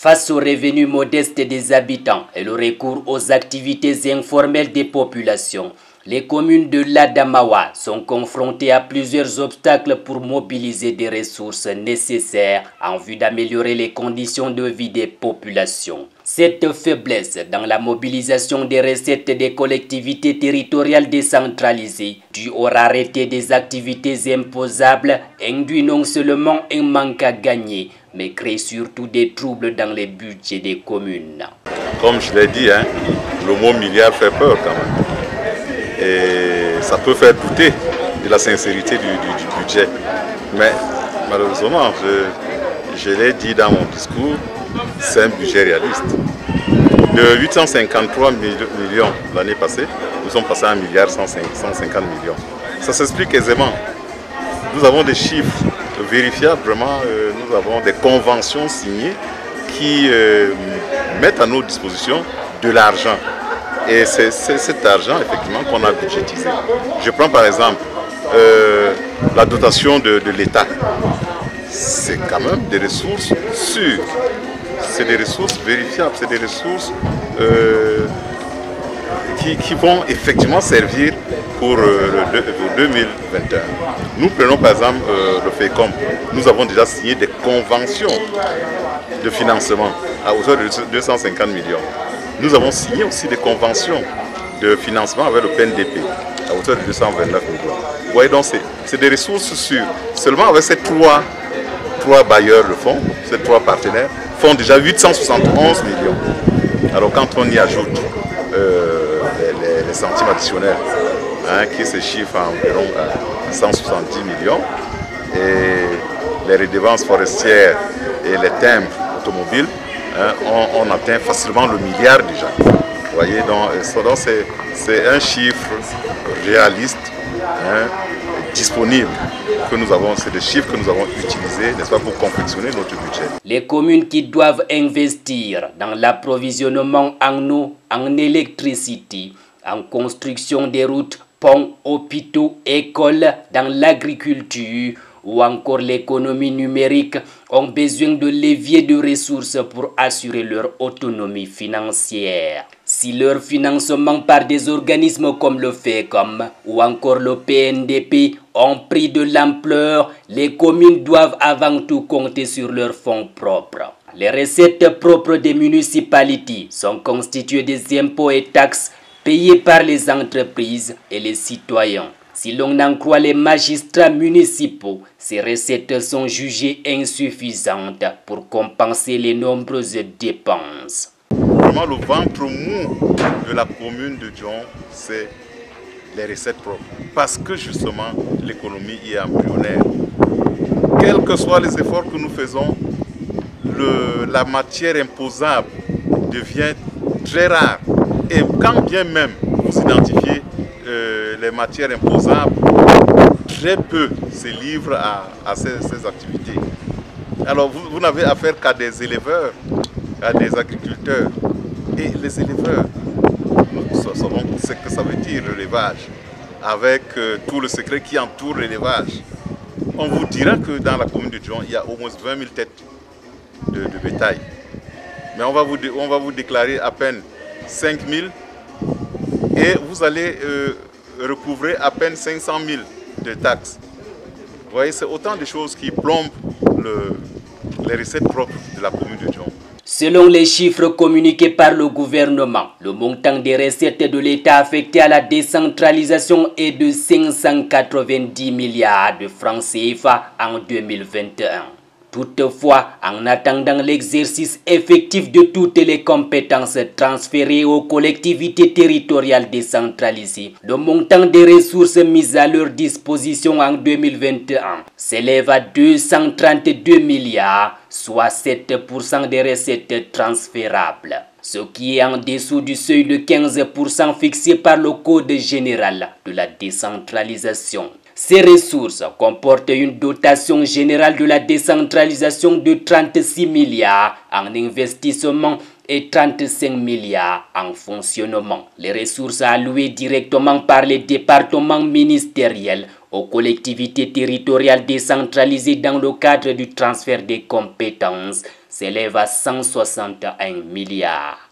Face aux revenus modestes des habitants et le recours aux activités informelles des populations, les communes de l'Adamawa sont confrontées à plusieurs obstacles pour mobiliser des ressources nécessaires en vue d'améliorer les conditions de vie des populations. Cette faiblesse dans la mobilisation des recettes des collectivités territoriales décentralisées, due au rareté des activités imposables, induit non seulement un manque à gagner, mais crée surtout des troubles dans les budgets des communes. Comme je l'ai dit, le mot milliard fait peur quand même. Et ça peut faire douter de la sincérité du budget. Mais malheureusement, je l'ai dit dans mon discours, c'est un budget réaliste. De 853 millions l'année passée, nous sommes passés à 1 milliard 150 millions. Ça s'explique aisément. Nous avons des chiffres vérifiables, vraiment, nous avons des conventions signées qui mettent à nos dispositions de l'argent. Et c'est cet argent, effectivement, qu'on a budgétisé. Je prends par exemple la dotation de l'État. C'est quand même des ressources sûres. C'est des ressources vérifiables, c'est des ressources qui vont effectivement servir pour le 2021. Nous prenons par exemple le FECOM. Nous avons déjà signé des conventions de financement à hauteur de 250 millions. Nous avons signé aussi des conventions de financement avec le PNDP à hauteur de 229 millions. Vous voyez donc, c'est des ressources sûres. Seulement avec ces trois bailleurs de fonds, ces trois partenaires, font déjà 871 millions. Alors quand on y ajoute les centimes additionnels, qui se chiffrent à environ 170 millions, et les redevances forestières et les timbres automobiles, on atteint facilement le milliard déjà. Vous voyez, donc c'est un chiffre réaliste, disponible que nous avons, c'est des chiffres que nous avons utilisés, n'est-ce pas, pour confectionner notre budget. Les communes qui doivent investir dans l'approvisionnement en eau, en électricité, en construction des routes, ponts, hôpitaux, écoles, dans l'agriculture ou encore l'économie numérique ont besoin de leviers de ressources pour assurer leur autonomie financière. Si leur financement par des organismes comme le FECOM ou encore le PNDP ont pris de l'ampleur, les communes doivent avant tout compter sur leurs fonds propres. Les recettes propres des municipalités sont constituées des impôts et taxes payés par les entreprises et les citoyens. Si l'on en croit les magistrats municipaux, ces recettes sont jugées insuffisantes pour compenser les nombreuses dépenses. Vraiment, le ventre mou de la commune de Djon, c'est les recettes propres. Parce que justement, l'économie y est embryonnaire. Quels que soient les efforts que nous faisons, la matière imposable devient très rare. Et quand bien même vous identifiez les matières imposables, très peu se livrent à ces activités. Alors vous n'avez affaire qu'à des éleveurs, à des agriculteurs. Et les éleveurs, nous savons ce que ça veut dire l'élevage, avec tout le secret qui entoure l'élevage. On vous dira que dans la commune de Djon, il y a au moins 20 000 têtes de bétail. Mais on va vous déclarer à peine 5 000 et vous allez recouvrer à peine 500 000 de taxes. Vous voyez, c'est autant de choses qui plombent les recettes propres de la commune de Djon. Selon les chiffres communiqués par le gouvernement, le montant des recettes de l'État affecté à la décentralisation est de 590 milliards de francs CFA en 2021. Toutefois, en attendant l'exercice effectif de toutes les compétences transférées aux collectivités territoriales décentralisées, le montant des ressources mises à leur disposition en 2021 s'élève à 232 milliards, soit 7% des recettes transférables, ce qui est en dessous du seuil de 15% fixé par le Code général de la décentralisation. Ces ressources comportent une dotation générale de la décentralisation de 36 milliards en investissement et 35 milliards en fonctionnement. Les ressources allouées directement par les départements ministériels aux collectivités territoriales décentralisées dans le cadre du transfert des compétences s'élèvent à 161 milliards.